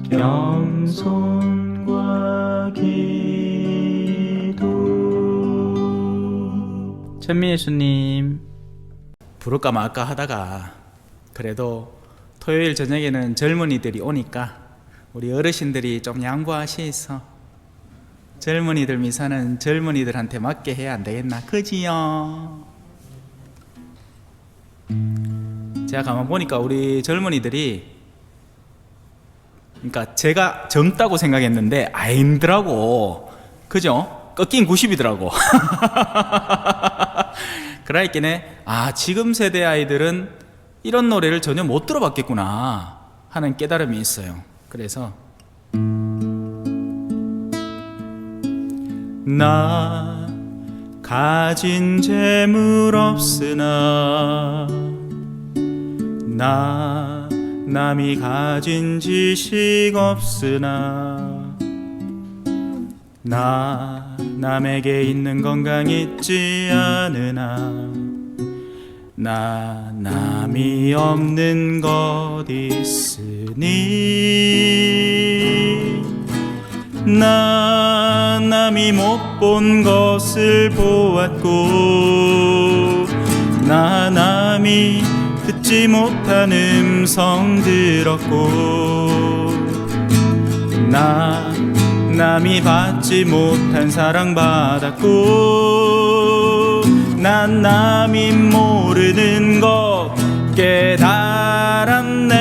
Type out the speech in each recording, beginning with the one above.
겸손과 기도. 천미예수님, 부를까 말까 하다가 그래도 토요일 저녁에는 젊은이들이 오니까 우리 어르신들이 좀 양보하시소. 젊은이들 미사는 젊은이들한테 맞게 해야 안 되겠나, 그지요? 제가 가만 보니까 우리 젊은이들이, 그러니까 제가 젊다고 생각했는데 아닌더라고. 그죠? 꺾인 90이더라고. 그러니까 지금 세대 아이들은 이런 노래를 전혀 못 들어봤겠구나 하는 깨달음이 있어요. 그래서 나 가진 재물 없으나, 나 남이 가진 지식 없으나, 나 남에게 있는 건강 있지 않으나, 나 남이 없는 것 있으니, 나 남이 못 본 것을 보았고, 나 남이 듣지 못한 음성 들었고, 나 남이 받지 못한 사랑 받았고, 난 남이 모르는 것 깨달았네.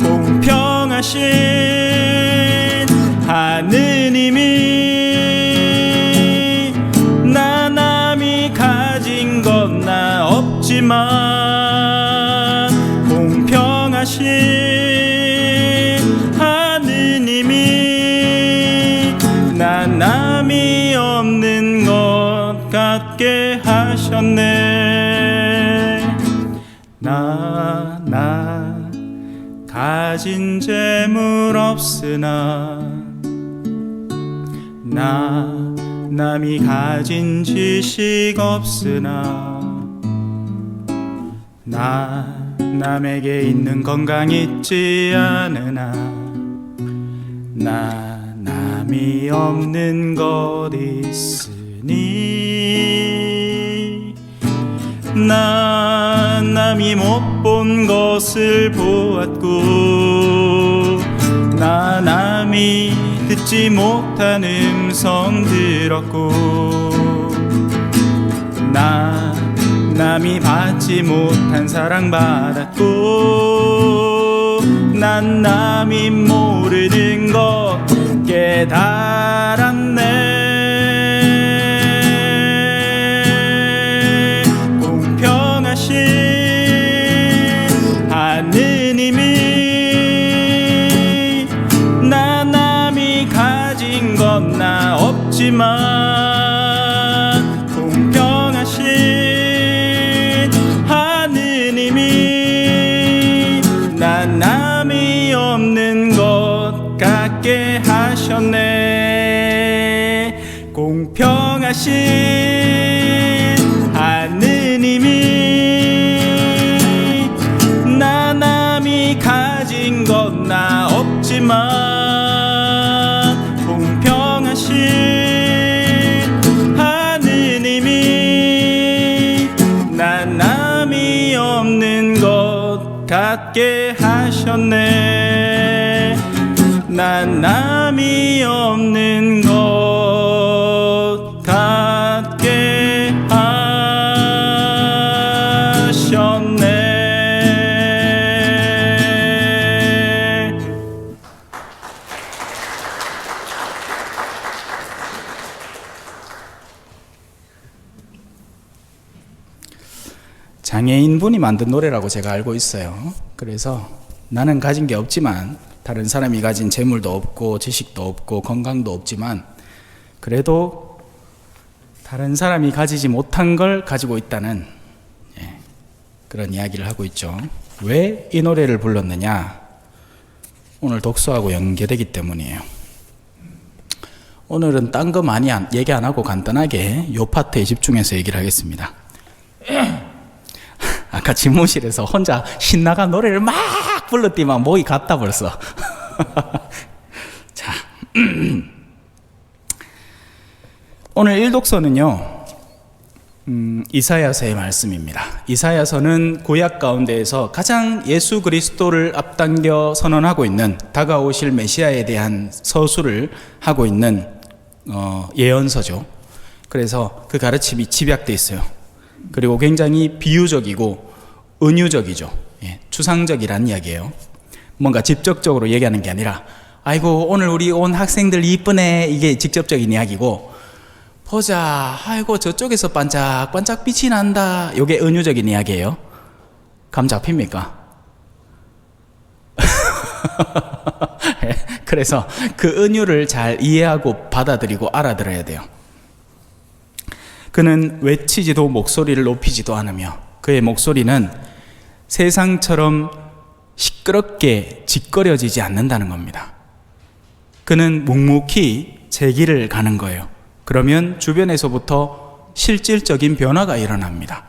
공평하신 하느님이 나 남이 가진 건 나 없지만, 공평하신 하느님이 나 남이 없는 것 같게 하셨네. 나 가진 재물 없으나, 나 남이 가진 지식 없으나, 나 남에게 있는 건강 있지 않으나, 나 남이 없는 것 있으니, 나 남이 못 본 것을 보았고, 나 남이 듣지 못한 음성 들었고, 나 남이 받지 못한 사랑 받았고, 난 남이 모르는 것 깨달았네. 공평하신 하느님이 나 남이 가진 건 나 없지만, 공평하신 하느님이 나 남이 없는 것 같게 하셨네. 공평하신 하느님이 나 남이 가진 건 나 없지만, 공평하신 하느님이 나 남이 없는 것 같게 하셨네. 난 남이 없는 것 같게 하셨네. 장애인분이 만든 노래라고 제가 알고 있어요. 그래서 나는 가진 게 없지만, 다른 사람이 가진 재물도 없고 지식도 없고 건강도 없지만, 그래도 다른 사람이 가지지 못한 걸 가지고 있다는 그런 이야기를 하고 있죠. 왜 이 노래를 불렀느냐? 오늘 독서하고 연계되기 때문이에요. 오늘은 딴 거 많이 얘기 안 하고 간단하게 요 파트에 집중해서 얘기를 하겠습니다. 아까 집무실에서 혼자 신나가 노래를 막 불렀더만 목이 갔다 벌써. 자, 오늘 일독서는요, 이사야서의 말씀입니다. 이사야서는 구약 가운데에서 가장 예수 그리스도를 앞당겨 선언하고 있는, 다가오실 메시아에 대한 서술을 하고 있는 예언서죠. 그래서 그 가르침이 집약되어 있어요. 그리고 굉장히 비유적이고 은유적이죠. 예, 추상적이라는 이야기예요. 뭔가 직접적으로 얘기하는 게 아니라, 아이고 오늘 우리 온 학생들 이쁘네, 이게 직접적인 이야기고, 보자, 아이고 저쪽에서 반짝반짝 빛이 난다, 이게 은유적인 이야기예요. 감 잡힙니까? 그래서 그 은유를 잘 이해하고 받아들이고 알아들어야 돼요. 그는 외치지도 목소리를 높이지도 않으며 그의 목소리는 세상처럼 시끄럽게 짓거려지지 않는다는 겁니다. 그는 묵묵히 제 길을 가는 거예요. 그러면 주변에서부터 실질적인 변화가 일어납니다.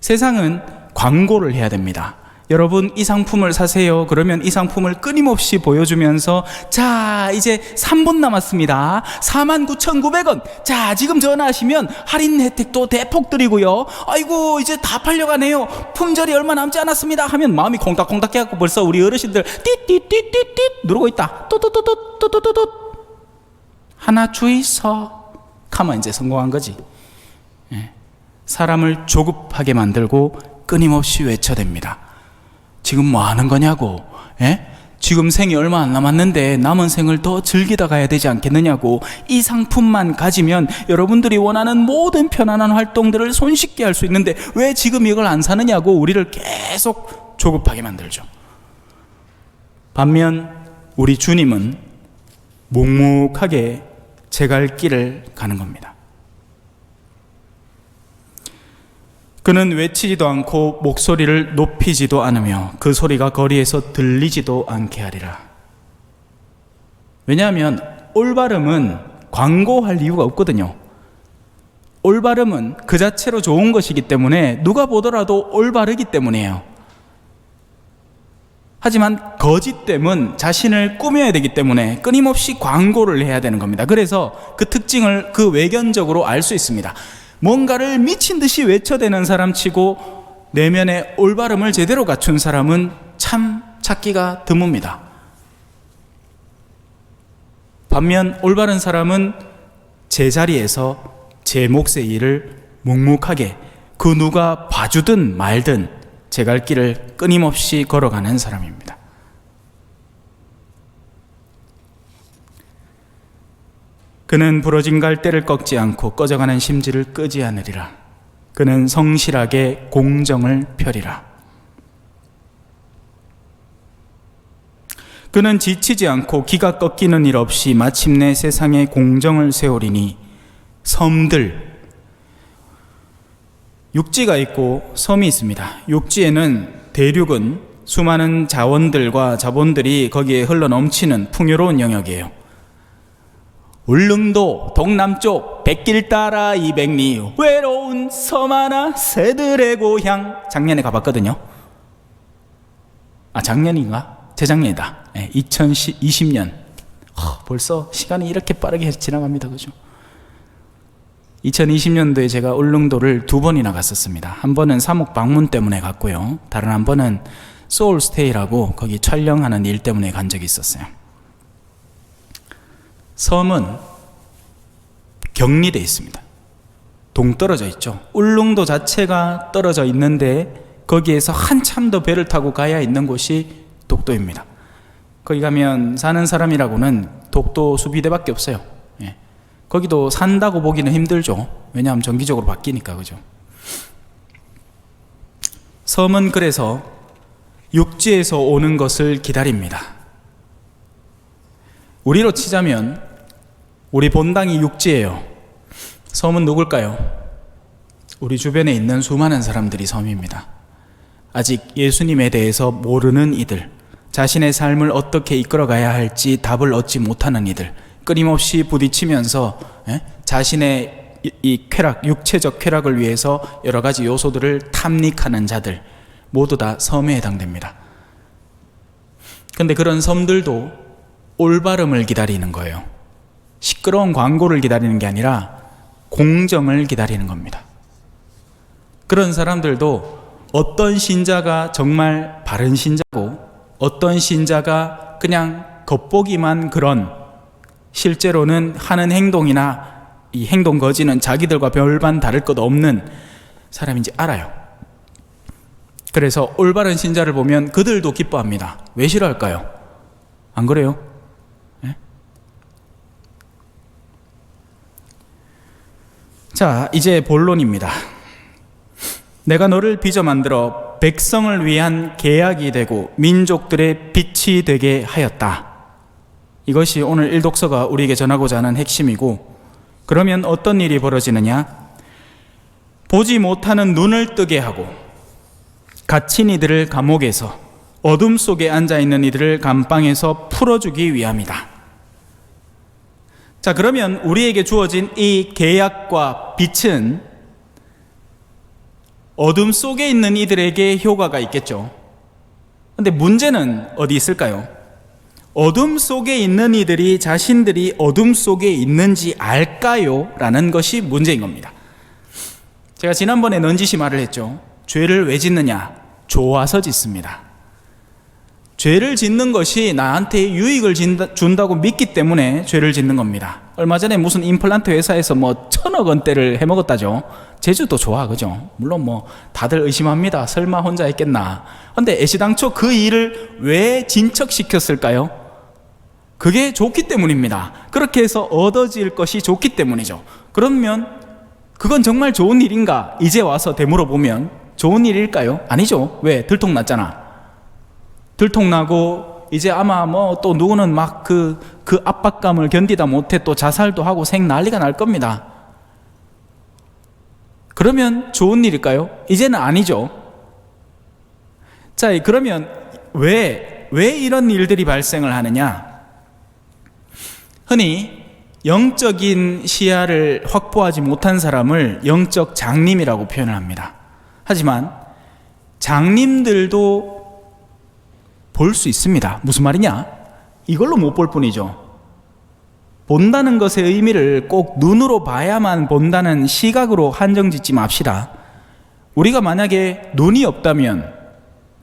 세상은 광고를 해야 됩니다. 여러분 이 상품을 사세요. 그러면 이 상품을 끊임없이 보여주면서, 자 이제 3분 남았습니다. 49,900원. 자 지금 전화하시면 할인 혜택도 대폭 드리고요. 아이고 이제 다 팔려가네요. 품절이 얼마 남지 않았습니다. 하면 마음이 콩닥콩닥 해갖고 벌써 우리 어르신들 띠띠띠띠띠 누르고 있다. 또또또또또또또 하나 주의서 하면 이제 성공한 거지. 사람을 조급하게 만들고 끊임없이 외쳐댑니다. 지금 뭐 하는 거냐고, 지금 생이 얼마 안 남았는데 남은 생을 더 즐기다 가야 되지 않겠느냐고, 이 상품만 가지면 여러분들이 원하는 모든 편안한 활동들을 손쉽게 할 수 있는데 왜 지금 이걸 안 사느냐고 우리를 계속 조급하게 만들죠. 반면 우리 주님은 묵묵하게 제 갈 길을 가는 겁니다. 그는 외치지도 않고 목소리를 높이지도 않으며 그 소리가 거리에서 들리지도 않게 하리라. 왜냐하면 올바름은 광고할 이유가 없거든요. 올바름은 그 자체로 좋은 것이기 때문에 누가 보더라도 올바르기 때문이에요. 하지만 거짓됨은 자신을 꾸며야 되기 때문에 끊임없이 광고를 해야 되는 겁니다. 그래서 그 특징을 그 외견적으로 알 수 있습니다. 뭔가를 미친 듯이 외쳐대는 사람치고 내면의 올바름을 제대로 갖춘 사람은 참 찾기가 드뭅니다. 반면 올바른 사람은 제자리에서 제 몫의 일을 묵묵하게 그 누가 봐주든 말든 제 갈 길을 끊임없이 걸어가는 사람입니다. 그는 부러진 갈대를 꺾지 않고 꺼져가는 심지를 끄지 않으리라. 그는 성실하게 공정을 펴리라. 그는 지치지 않고 기가 꺾이는 일 없이 마침내 세상에 공정을 세우리니, 섬들, 육지가 있고 섬이 있습니다. 육지에는 대륙은 수많은 자원들과 자본들이 거기에 흘러넘치는 풍요로운 영역이에요. 울릉도 동남쪽 백길 따라 200리 외로운 섬 하나 새들의 고향. 작년에 가봤거든요. 작년인가? 재작년이다. 2020년. 벌써 시간이 이렇게 빠르게 지나갑니다. 그죠? 2020년도에 제가 울릉도를 2번이나 갔었습니다. 한 번은 사목 방문 때문에 갔고요. 다른 한 번은 소울스테이라고 거기 촬영하는 일 때문에 간 적이 있었어요. 섬은 격리되어 있습니다. 동떨어져 있죠. 울릉도 자체가 떨어져 있는데 거기에서 한참 더 배를 타고 가야 있는 곳이 독도입니다. 거기 가면 사는 사람이라고는 독도 수비대밖에 없어요. 거기도 산다고 보기는 힘들죠. 왜냐하면 정기적으로 바뀌니까. 그죠? 섬은 그래서 육지에서 오는 것을 기다립니다. 우리로 치자면 우리 본당이 육지예요. 섬은 누굴까요? 우리 주변에 있는 수많은 사람들이 섬입니다. 아직 예수님에 대해서 모르는 이들, 자신의 삶을 어떻게 이끌어가야 할지 답을 얻지 못하는 이들, 끊임없이 부딪히면서 자신의 이 쾌락, 육체적 쾌락을 위해서 여러 가지 요소들을 탐닉하는 자들 모두 다 섬에 해당됩니다. 근데 그런 섬들도 올바름을 기다리는 거예요. 시끄러운 광고를 기다리는 게 아니라 공정을 기다리는 겁니다. 그런 사람들도 어떤 신자가 정말 바른 신자고 어떤 신자가 그냥 겉보기만 그런, 실제로는 하는 행동이나 이 행동 거지는 자기들과 별반 다를 것 없는 사람인지 알아요. 그래서 올바른 신자를 보면 그들도 기뻐합니다. 왜 싫어할까요? 안 그래요? 네? 자, 이제 본론입니다. 내가 너를 빚어 만들어 백성을 위한 계약이 되고 민족들의 빛이 되게 하였다. 이것이 오늘 일독서가 우리에게 전하고자 하는 핵심이고, 그러면 어떤 일이 벌어지느냐? 보지 못하는 눈을 뜨게 하고 갇힌 이들을 감옥에서, 어둠 속에 앉아있는 이들을 감방에서 풀어주기 위함이다. 자, 그러면 우리에게 주어진 이 계약과 빛은 어둠 속에 있는 이들에게 효과가 있겠죠. 근데 문제는 어디 있을까요? 어둠 속에 있는 이들이 자신들이 어둠 속에 있는지 알까요? 라는 것이 문제인 겁니다. 제가 지난번에 넌지시 말을 했죠. 죄를 왜 짓느냐? 좋아서 짓습니다. 죄를 짓는 것이 나한테 유익을 준다고 믿기 때문에 죄를 짓는 겁니다. 얼마 전에 무슨 임플란트 회사에서 뭐 1,000억 원대를 해먹었다죠. 제주도 좋아, 그죠? 물론 뭐 다들 의심합니다. 설마 혼자 했겠나. 근데 애시당초 그 일을 왜 진척시켰을까요? 그게 좋기 때문입니다. 그렇게 해서 얻어질 것이 좋기 때문이죠. 그러면 그건 정말 좋은 일인가? 이제 와서 되물어보면 좋은 일일까요? 아니죠. 왜? 들통났잖아. 들통나고 이제 아마 뭐 또 누구는 막 그 압박감을 견디다 못해 또 자살도 하고 난리가 날 겁니다. 그러면 좋은 일일까요? 이제는 아니죠. 자, 그러면 왜 이런 일들이 발생을 하느냐? 흔히 영적인 시야를 확보하지 못한 사람을 영적 장님이라고 표현을 합니다. 하지만 장님들도 볼 수 있습니다. 무슨 말이냐? 이걸로 못 볼 뿐이죠. 본다는 것의 의미를 꼭 눈으로 봐야만 본다는 시각으로 한정짓지 맙시다. 우리가 만약에 눈이 없다면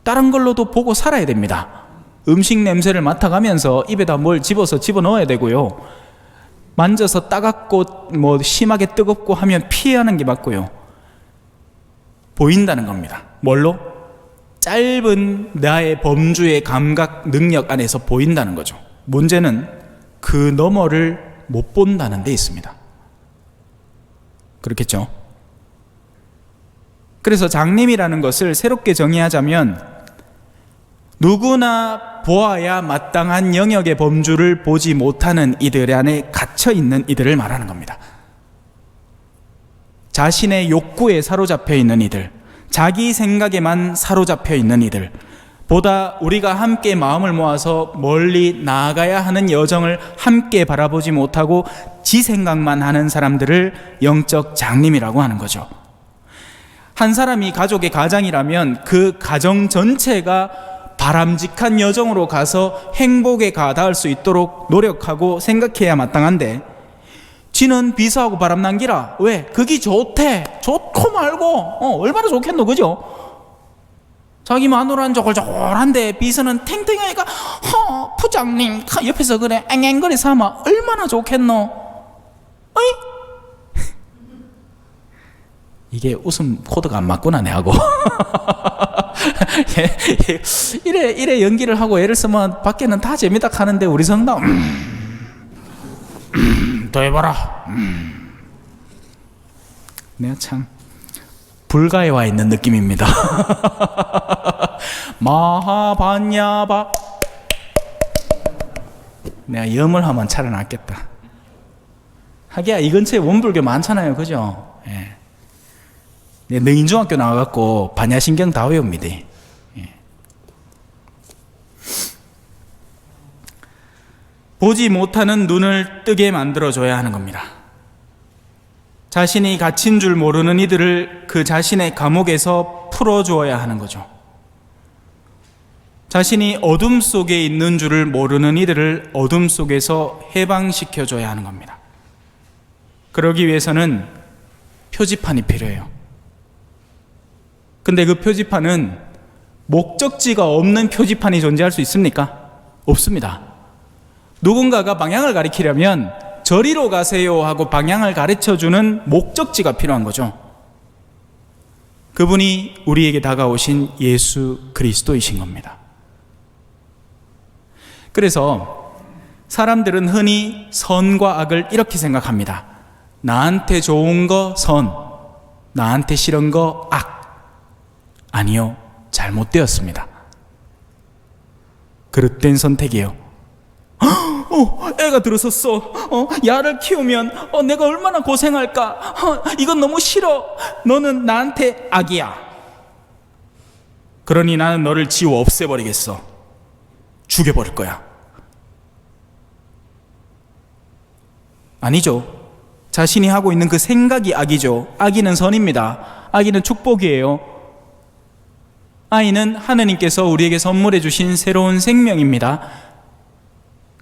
다른 걸로도 보고 살아야 됩니다. 음식 냄새를 맡아가면서 입에다 뭘 집어넣어야 되고요. 만져서 따갑고 뭐 심하게 뜨겁고 하면 피하는 게 맞고요. 보인다는 겁니다. 뭘로? 짧은 나의 범주의 감각 능력 안에서 보인다는 거죠. 문제는 그 너머를 못 본다는 데 있습니다. 그렇겠죠? 그래서 장님이라는 것을 새롭게 정의하자면 누구나 보아야 마땅한 영역의 범주를 보지 못하는 이들 안에 갇혀있는 이들을 말하는 겁니다. 자신의 욕구에 사로잡혀 있는 이들, 자기 생각에만 사로잡혀 있는 이들, 보다 우리가 함께 마음을 모아서 멀리 나아가야 하는 여정을 함께 바라보지 못하고 지 생각만 하는 사람들을 영적 장님이라고 하는 거죠. 한 사람이 가족의 가장이라면 그 가정 전체가 바람직한 여정으로 가서 행복에 가닿을 수 있도록 노력하고 생각해야 마땅한데, 지는 비서하고 바람난기라. 왜? 그게 좋대. 좋고 말고 얼마나 좋겠노, 그죠? 자기 마누라는 조글조글한데 비서는 탱탱하니까 부장님 옆에서 그래 앵앵거리 삼아 얼마나 좋겠노? 어이? 이게 웃음 코드가 안 맞구나 내하고. 이래 연기를 하고 애를 쓰면 밖에는 다 재밌다 하는데 우리 성당 더 해봐라. 내가 참 불가에 와 있는 느낌입니다. 마하반야바. 내가 염을 하면 차라리 낫겠다. 하기야 이 근처에 원불교 많잖아요, 그죠? 예. 능인중학교 나와갖고 반야신경 다 외웁니다. 예. 보지 못하는 눈을 뜨게 만들어줘야 하는 겁니다. 자신이 갇힌 줄 모르는 이들을 그 자신의 감옥에서 풀어주어야 하는 거죠. 자신이 어둠 속에 있는 줄을 모르는 이들을 어둠 속에서 해방시켜줘야 하는 겁니다. 그러기 위해서는 표지판이 필요해요. 근데 그 표지판은 목적지가 없는 표지판이 존재할 수 있습니까? 없습니다. 누군가가 방향을 가리키려면 저리로 가세요 하고 방향을 가르쳐주는 목적지가 필요한 거죠. 그분이 우리에게 다가오신 예수 그리스도이신 겁니다. 그래서 사람들은 흔히 선과 악을 이렇게 생각합니다. 나한테 좋은 거 선, 나한테 싫은 거 악. 아니요, 잘못되었습니다. 그릇된 선택이에요. 애가 들어섰어. 야를 키우면 내가 얼마나 고생할까. 이건 너무 싫어. 너는 나한테 악이야. 그러니 나는 너를 지워 없애버리겠어. 죽여버릴 거야. 아니죠. 자신이 하고 있는 그 생각이 악이죠. 악의는 선입니다. 악의는 축복이에요. 아이는 하느님께서 우리에게 선물해 주신 새로운 생명입니다.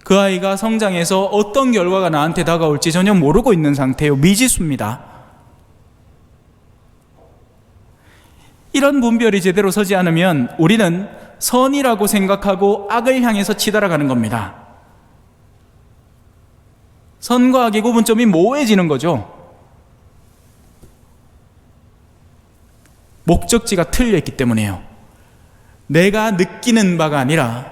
그 아이가 성장해서 어떤 결과가 나한테 다가올지 전혀 모르고 있는 상태예요. 미지수입니다. 이런 분별이 제대로 서지 않으면 우리는 선이라고 생각하고 악을 향해서 치달아가는 겁니다. 선과 악의 구분점이 모호해지는 거죠. 목적지가 틀려있기 때문이에요. 내가 느끼는 바가 아니라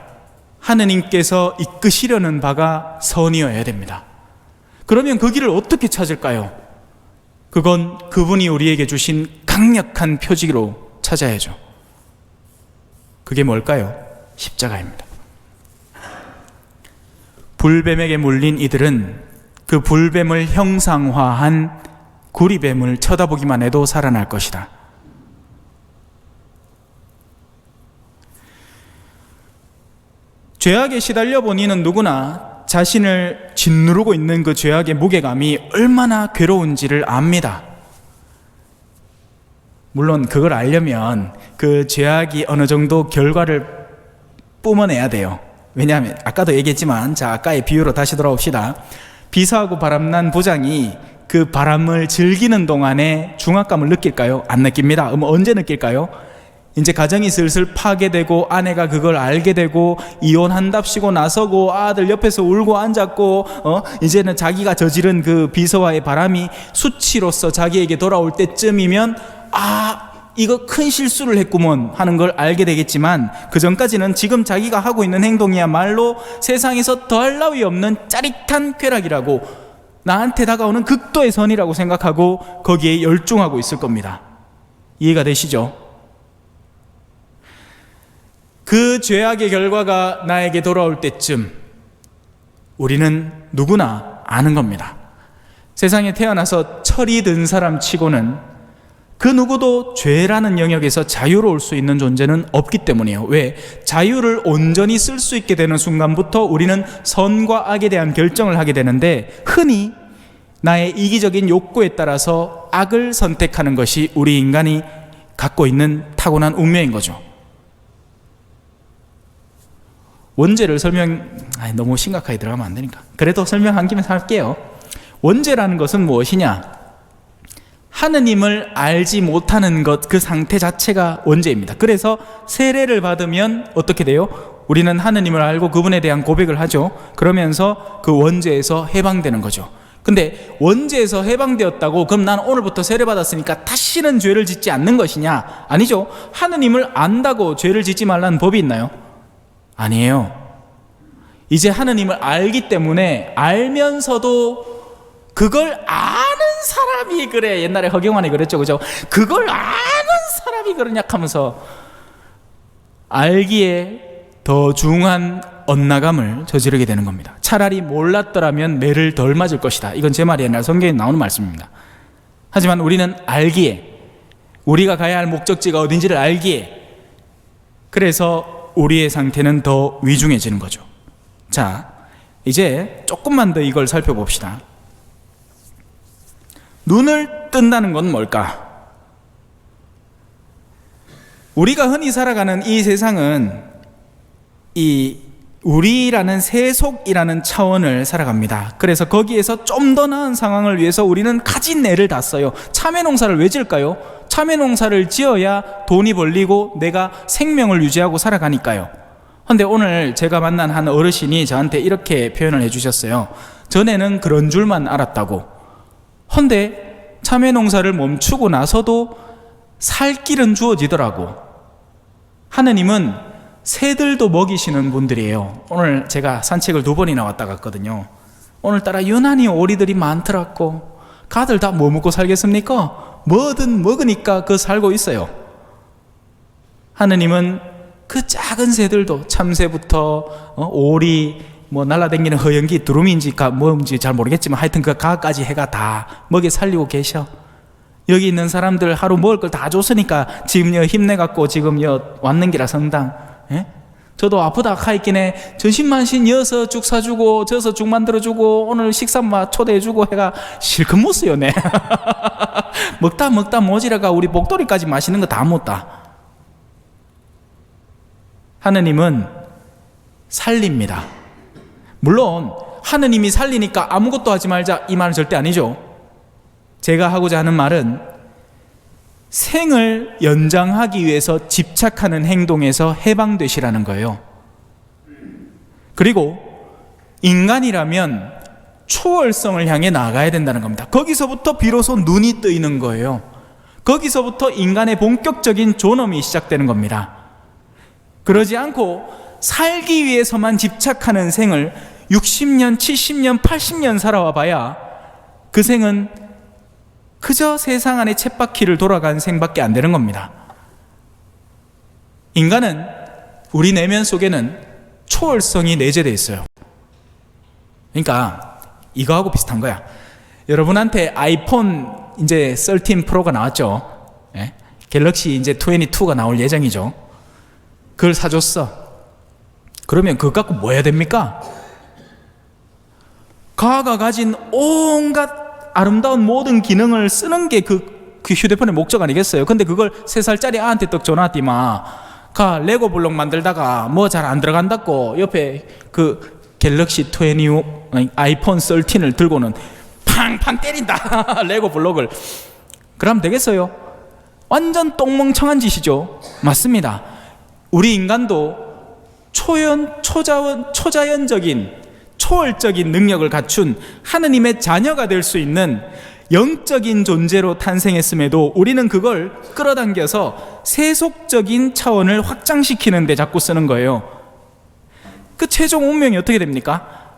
하느님께서 이끄시려는 바가 선이어야 됩니다. 그러면 그 길을 어떻게 찾을까요? 그건 그분이 우리에게 주신 강력한 표지로 찾아야죠. 그게 뭘까요? 십자가입니다. 불뱀에게 물린 이들은 그 불뱀을 형상화한 구리뱀을 쳐다보기만 해도 살아날 것이다. 죄악에 시달려 본 이는 누구나 자신을 짓누르고 있는 그 죄악의 무게감이 얼마나 괴로운지를 압니다. 물론 그걸 알려면 그 죄악이 어느 정도 결과를 뿜어내야 돼요. 왜냐하면 아까도 얘기했지만, 자, 아까의 비유로 다시 돌아옵시다. 비서하고 바람난 부장이 그 바람을 즐기는 동안에 중압감을 느낄까요? 안 느낍니다. 그럼 언제 느낄까요? 이제 가정이 슬슬 파괴되고 아내가 그걸 알게 되고 이혼한답시고 나서고 아들 옆에서 울고 앉았고 이제는 자기가 저지른 그 비서와의 바람이 수치로서 자기에게 돌아올 때쯤이면 이거 큰 실수를 했구먼 하는 걸 알게 되겠지만, 그 전까지는 지금 자기가 하고 있는 행동이야말로 세상에서 더할 나위 없는 짜릿한 쾌락이라고, 나한테 다가오는 극도의 선이라고 생각하고 거기에 열중하고 있을 겁니다. 이해가 되시죠? 그 죄악의 결과가 나에게 돌아올 때쯤 우리는 누구나 아는 겁니다. 세상에 태어나서 철이 든 사람 치고는 그 누구도 죄라는 영역에서 자유로울 수 있는 존재는 없기 때문이에요. 왜? 자유를 온전히 쓸 수 있게 되는 순간부터 우리는 선과 악에 대한 결정을 하게 되는데, 흔히 나의 이기적인 욕구에 따라서 악을 선택하는 것이 우리 인간이 갖고 있는 타고난 운명인 거죠. 원죄를 너무 심각하게 들어가면 안 되니까 그래도 설명한 김에 할게요. 원죄라는 것은 무엇이냐? 하느님을 알지 못하는 것, 그 상태 자체가 원죄입니다. 그래서 세례를 받으면 어떻게 돼요? 우리는 하느님을 알고 그분에 대한 고백을 하죠. 그러면서 그 원죄에서 해방되는 거죠. 근데 원죄에서 해방되었다고 그럼 난 오늘부터 세례 받았으니까 다시는 죄를 짓지 않는 것이냐? 아니죠. 하느님을 안다고 죄를 짓지 말라는 법이 있나요? 아니에요. 이제 하느님을 알기 때문에 알면서도 그걸 아는 사람이 그래. 옛날에 허경환이 그랬죠, 그죠? 그걸 아는 사람이 그러냐 하면서 알기에 더 중한 엇나감을 저지르게 되는 겁니다. 차라리 몰랐더라면 매를 덜 맞을 것이다. 이건 제 말이 아니라 성경에 나오는 말씀입니다. 하지만 우리는 알기에, 우리가 가야 할 목적지가 어딘지를 알기에, 그래서 우리의 상태는 더 위중해지는 거죠. 자, 이제 조금만 더 이걸 살펴봅시다. 눈을 뜬다는 건 뭘까? 우리가 흔히 살아가는 이 세상은 이 우리라는 세속이라는 차원을 살아갑니다. 그래서 거기에서 좀 더 나은 상황을 위해서 우리는 가진 애를 다 써요. 참외 농사를 왜 지을까요? 참외 농사를 지어야 돈이 벌리고 내가 생명을 유지하고 살아가니까요. 근데 오늘 제가 만난 한 어르신이 저한테 이렇게 표현을 해주셨어요. 전에는 그런 줄만 알았다고. 근데 참외 농사를 멈추고 나서도 살 길은 주어지더라고. 하느님은 새들도 먹이시는 분들이에요. 오늘 제가 산책을 2번이나 왔다 갔거든요. 오늘따라 유난히 오리들이 많더라고. 가들 다 뭐 먹고 살겠습니까? 뭐든 먹으니까 그 살고 있어요. 하느님은 그 작은 새들도 참새부터 오리, 뭐 날아다니는 허연기, 두루미인지 뭔지 잘 모르겠지만 하여튼 그 가까지 해가 다 먹여 살리고 계셔. 여기 있는 사람들 하루 먹을 걸 다 줬으니까 지금 힘내갖고 지금 왔는 기라 성당. 예? 저도 아프다 하있긴해 전신만신 이어서 죽 사주고 저서 죽 만들어주고 오늘 식사 초대해주고 해가 실컷 못 써요. 네. 먹다 모지라가 우리 목도리까지 마시는 거 다 못다. 하느님은 살립니다. 물론 하느님이 살리니까 아무것도 하지 말자 이 말은 절대 아니죠. 제가 하고자 하는 말은 생을 연장하기 위해서 집착하는 행동에서 해방되시라는 거예요. 그리고 인간이라면 초월성을 향해 나아가야 된다는 겁니다. 거기서부터 비로소 눈이 뜨이는 거예요. 거기서부터 인간의 본격적인 존엄이 시작되는 겁니다. 그러지 않고 살기 위해서만 집착하는 생을 60년, 70년, 80년 살아와 봐야 그 생은 그저 세상 안에 쳇바퀴를 돌아간 생밖에 안 되는 겁니다. 인간은 우리 내면 속에는 초월성이 내재되어 있어요. 그러니까 이거하고 비슷한 거야. 여러분한테 아이폰 이제 13 프로가 나왔죠. 예? 갤럭시 이제 22가 나올 예정이죠. 그걸 사줬어. 그러면 그거 갖고 뭐 해야 됩니까? 가가 가진 온갖 아름다운 모든 기능을 쓰는 게 그 휴대폰의 목적 아니겠어요? 근데 그걸 3살짜리 아한테 떡 줘놨디마 가 레고 블록 만들다가 뭐 잘 안 들어간다고 옆에 그 갤럭시 20 아이폰 13을 들고는 팡팡 때린다. 레고 블록을. 그럼 되겠어요? 완전 똥멍청한 짓이죠. 맞습니다. 우리 인간도 초자연적인 초월적인 능력을 갖춘 하느님의 자녀가 될 수 있는 영적인 존재로 탄생했음에도 우리는 그걸 끌어당겨서 세속적인 차원을 확장시키는 데 자꾸 쓰는 거예요. 그 최종 운명이 어떻게 됩니까?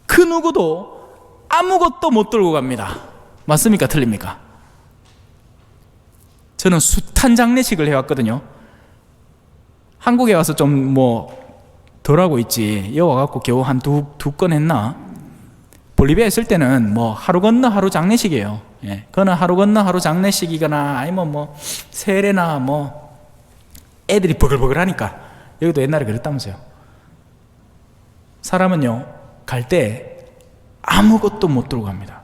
그 누구도 아무것도 못 들고 갑니다. 맞습니까? 틀립니까? 저는 숱한 장례식을 해왔거든요. 한국에 와서 좀 덜 하고 있지. 여기 와갖고 겨우 한 두 건 했나? 볼리비아 있을 때는 하루 건너 하루 장례식이에요. 예. 그거는 하루 건너 하루 장례식이거나 아니면 세례나 애들이 버글버글 하니까. 여기도 옛날에 그랬다면서요. 사람은요, 갈 때 아무것도 못 들고 갑니다.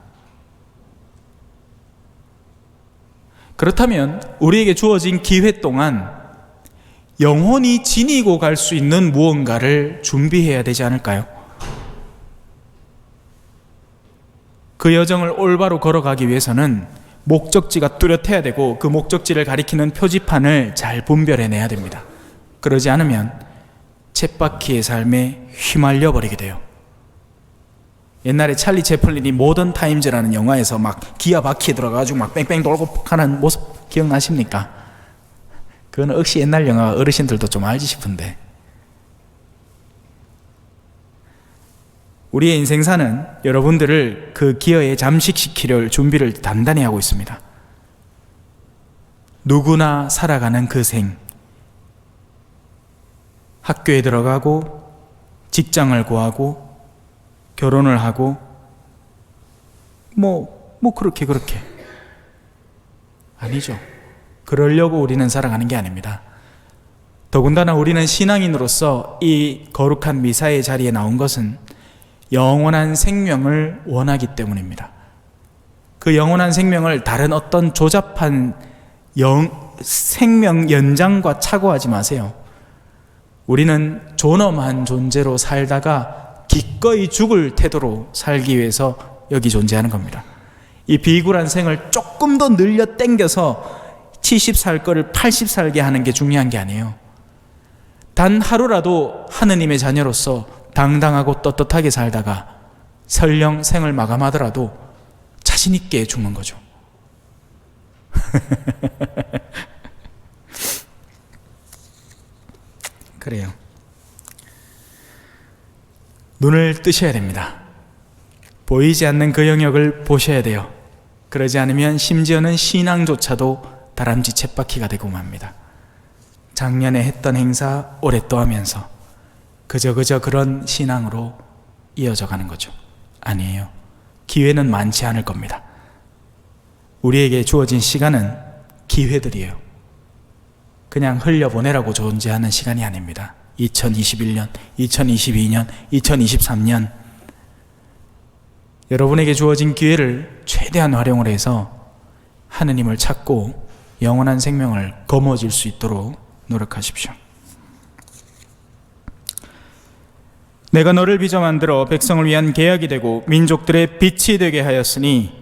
그렇다면 우리에게 주어진 기회 동안 영혼이 지니고 갈 수 있는 무언가를 준비해야 되지 않을까요? 그 여정을 올바로 걸어가기 위해서는 목적지가 뚜렷해야 되고 그 목적지를 가리키는 표지판을 잘 분별해내야 됩니다. 그러지 않으면 쳇바퀴의 삶에 휘말려 버리게 돼요. 옛날에 찰리 채플린이 모던 타임즈라는 영화에서 막 기아 바퀴에 들어가가지고 막 뺑뺑 돌고 가는 모습 기억나십니까? 그건 역시 옛날 영화 어르신들도 좀 알지 싶은데, 우리의 인생사는 여러분들을 그 기어에 잠식시키려 준비를 단단히 하고 있습니다. 누구나 살아가는 그 생, 학교에 들어가고 직장을 구하고 결혼을 하고 그렇게 아니죠. 그러려고 우리는 살아가는 게 아닙니다. 더군다나 우리는 신앙인으로서 이 거룩한 미사의 자리에 나온 것은 영원한 생명을 원하기 때문입니다. 그 영원한 생명을 다른 어떤 조잡한 생명 연장과 착오하지 마세요. 우리는 존엄한 존재로 살다가 기꺼이 죽을 태도로 살기 위해서 여기 존재하는 겁니다. 이 비굴한 생을 조금 더 늘려 당겨서 70살 거를 80살게 하는 게 중요한 게 아니에요. 단 하루라도 하느님의 자녀로서 당당하고 떳떳하게 살다가 설령 생을 마감하더라도 자신 있게 죽는 거죠. 그래요. 눈을 뜨셔야 됩니다. 보이지 않는 그 영역을 보셔야 돼요. 그러지 않으면 심지어는 신앙조차도 다람쥐 쳇바퀴가 되고 맙니다. 작년에 했던 행사 올해 또 하면서 그저 그런 신앙으로 이어져 가는 거죠. 아니에요. 기회는 많지 않을 겁니다. 우리에게 주어진 시간은 기회들이에요. 그냥 흘려보내라고 존재하는 시간이 아닙니다. 2021년, 2022년, 2023년 여러분에게 주어진 기회를 최대한 활용을 해서 하느님을 찾고 영원한 생명을 거머쥘 수 있도록 노력하십시오. 내가 너를 빚어 만들어 백성을 위한 계약이 되고 민족들의 빛이 되게 하였으니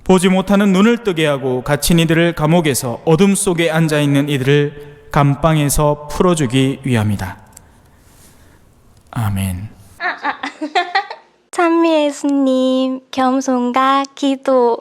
보지 못하는 눈을 뜨게 하고 갇힌 이들을 감옥에서 어둠 속에 앉아있는 이들을 감방에서 풀어주기 위함이다. 아멘. 찬미 예수님, 겸손과 기도.